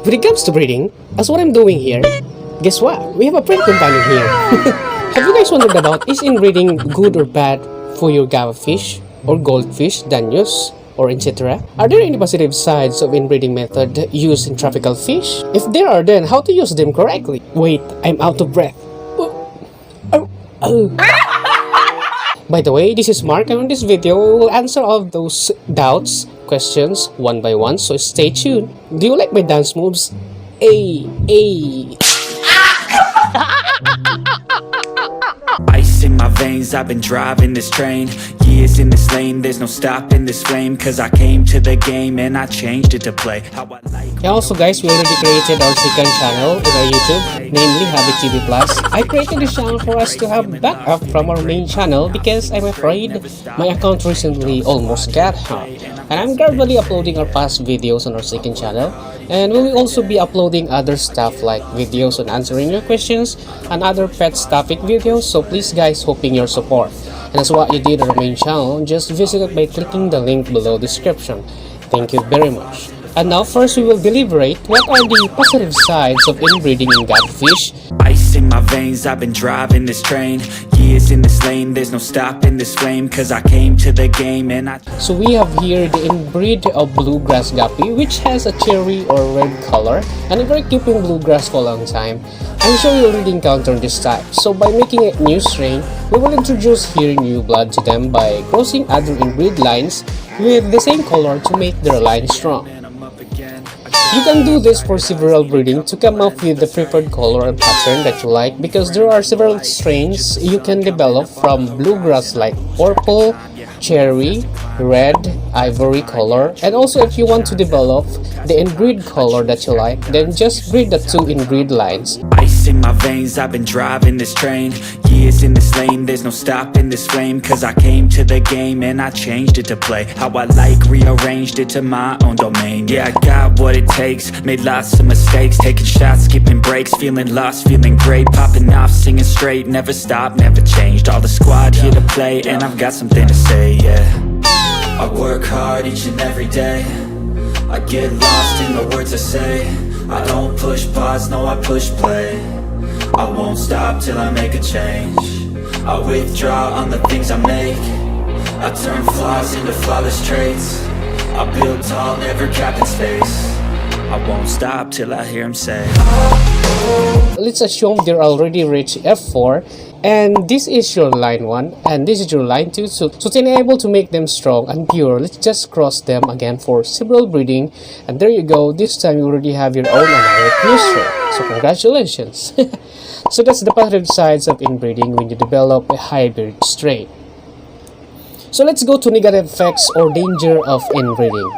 When it comes to breeding, as what I'm doing here, guess what? We have a breed companion here. Have you guys wondered about is inbreeding good or bad for your gava fish or goldfish, danios, or etc.? Are there any positive sides of inbreeding method used in tropical fish? If there are, then how to use them correctly? Wait, I'm out of breath. Oh, oh. By the way, this is Mark, and in this video, we will answer all of those doubts, questions, one by one, so stay tuned. Do you like my dance moves? Ay, ay. Ice in my veins, I've been driving this train. Years in this lane, there's no stopping this flame. Cause I came to the game and I changed it to play how I like. And also guys, we already created our second channel in our YouTube, namely Habit TV Plus. I created this channel for us to have backup from our main channel because I'm afraid my account recently almost got hacked. And I'm gradually uploading our past videos on our second channel. And we will also be uploading other stuff like videos on answering your questions and other pets topic videos. So please guys, hoping your support. And as what you did on our main channel, just visit it by clicking the link below description. Thank you very much. And now first we will deliberate what are the positive sides of inbreeding in gadfish. Ice in my veins, I've been driving this train. Years in this lane, there's no stopping this flame. Cause I came to the game and I... So we have here the inbreed of bluegrass guppy, which has a cherry or red color, and if you're keeping bluegrass for a long time, I'm sure you already encountered this type. So by making a new strain, we will introduce here new blood to them by crossing other inbreed lines with the same color to make their line strong. You can do this for several breeding to come up with the preferred color and pattern that you like, because there are several strains you can develop from bluegrass like purple, cherry, red, ivory color. And also if you want to develop the inbreed color that you like, then just breed the two inbreed lines. Ice in my veins, I've been driving this train. Years in this lane, there's no stopping this flame. Cause I came to the game and I changed it to play how I like, rearranged it to my own domain. Yeah, I got what it takes, made lots of mistakes, taking shots, skipping breaks, feeling lost, feeling great, popping off, singing straight, never stopped, never changed. All the squad here to play and I've got something to say, yeah. I work hard each and every day, I get lost in the words I say. I don't push pause, no I push play. I won't stop till I make a change. I withdraw on the things I make. I turn flaws into flawless traits. I build tall, never capped in space. I won't stop till I hear him say, let's assume they're already reached F4 and this is your line 1 and this is your line 2. So to enable to make them strong and pure, let's just cross them again for several breeding, and there you go. This time you already have your own American nursery. So congratulations. So that's the positive sides of inbreeding when you develop a hybrid strain. So let's go to negative effects or danger of inbreeding.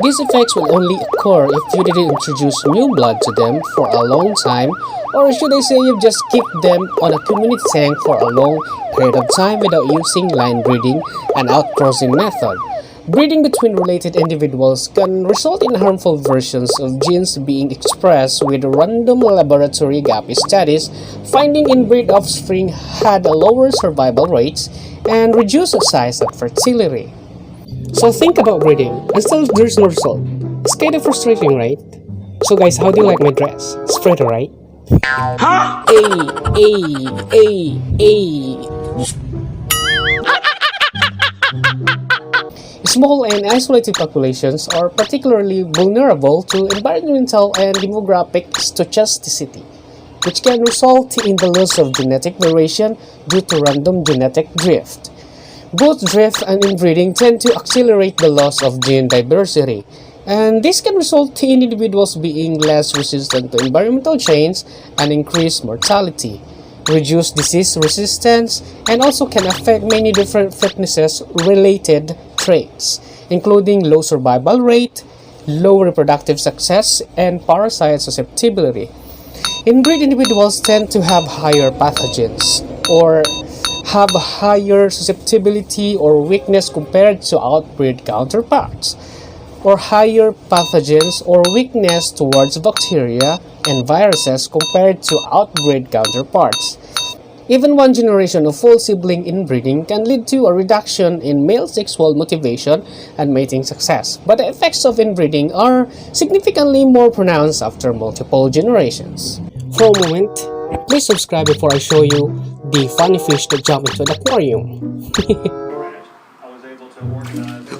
These effects will only occur if you didn't introduce new blood to them for a long time, or should I say you just keep them on a community tank for a long period of time without using line breeding and outcrossing method. Breeding between related individuals can result in harmful versions of genes being expressed, with random laboratory guppy studies finding inbreed offspring had a lower survival rates and reduced size and fertility. So think about breeding and still there's no result. It's kind of frustrating, right? So guys, how do you like my dress? It's pretty, right? Huh? Small and isolated populations are particularly vulnerable to environmental and demographic stochasticity, which can result in the loss of genetic variation due to random genetic drift. Both drift and inbreeding tend to accelerate the loss of gene diversity, and this can result in individuals being less resistant to environmental change and increase mortality, reduce disease resistance, and also can affect many different fitness-related traits, including low survival rate, low reproductive success, and parasite susceptibility. Inbreed individuals tend to have higher pathogens or have higher susceptibility or weakness compared to outbreed counterparts, or higher pathogens or weakness towards bacteria and viruses compared to outbreed counterparts. Even one generation of full sibling inbreeding can lead to a reduction in male sexual motivation and mating success, but the effects of inbreeding are significantly more pronounced after multiple generations. For a moment, please subscribe before I show you the funny fish that jump into the aquarium.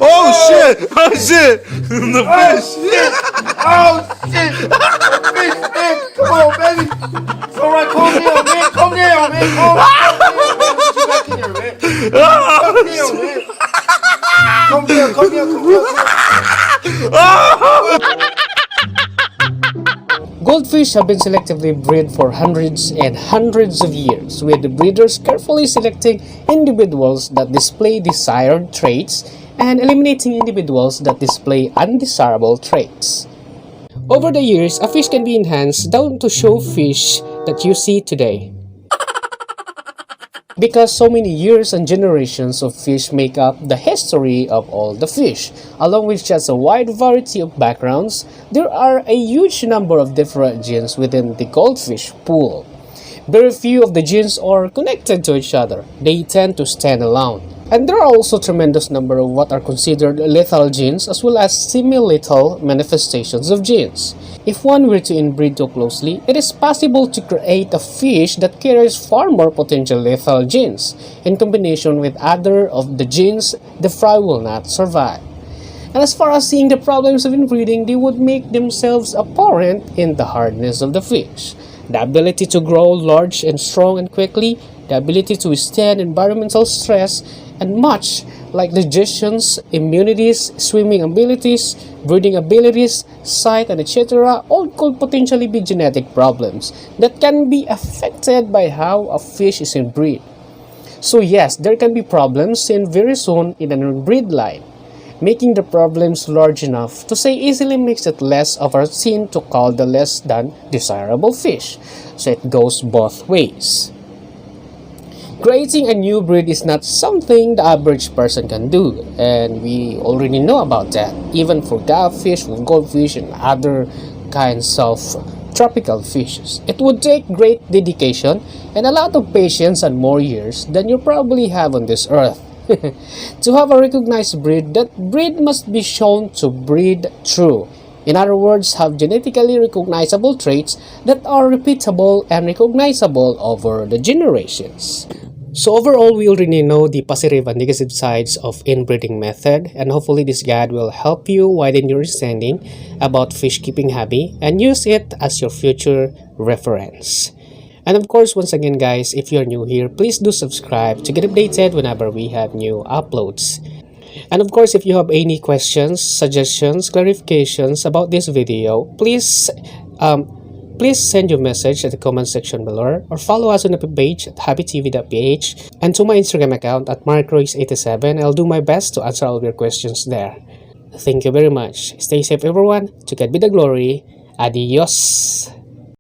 Oh shit! Oh shit! The fish! Oh shit! Fish, man! Come on, baby! Alright, calm down, man! Calm down, man! Calm down, man! Get you back in here, man! Calm down, man! Calm down, calm down, calm down! Goldfish have been selectively bred for hundreds and hundreds of years, with the breeders carefully selecting individuals that display desired traits and eliminating individuals that display undesirable traits. Over the years, a fish can be enhanced down to show fish that you see today. Because so many years and generations of fish make up the history of all the fish, along with just a wide variety of backgrounds, there are a huge number of different genes within the goldfish pool. Very few of the genes are connected to each other. They tend to stand alone. And there are also a tremendous number of what are considered lethal genes as well as semi-lethal manifestations of genes. If one were to inbreed too closely, it is possible to create a fish that carries far more potential lethal genes. In combination with other of the genes, the fry will not survive. And as far as seeing the problems of inbreeding, they would make themselves apparent in the hardness of the fish. The ability to grow large and strong and quickly, the ability to withstand environmental stress, and much like digestions, immunities, swimming abilities, breeding abilities, sight, and etc., all could potentially be genetic problems that can be affected by how a fish is inbreed. So yes, there can be problems seen very soon in an inbreed line. Making the problems large enough to say easily makes it less of a sin to call the less than desirable fish. So it goes both ways. Creating a new breed is not something the average person can do, and we already know about that, even for gobfish, for goldfish, and other kinds of tropical fishes. It would take great dedication and a lot of patience and more years than you probably have on this earth. To have a recognized breed, that breed must be shown to breed true. In other words, have genetically recognizable traits that are repeatable and recognizable over the generations. So overall, we already know the positive and negative sides of inbreeding method, and hopefully this guide will help you widen your understanding about fish keeping hobby and use it as your future reference. And of course, once again guys, if you're new here, please do subscribe to get updated whenever we have new uploads. And of course, if you have any questions, suggestions, clarifications about this video, please send your message at the comment section below or follow us on the page at hobbytv.ph and to my Instagram account at markroyce87. I'll do my best to answer all your questions there. Thank you very much. Stay safe everyone. To God be the glory. Adios.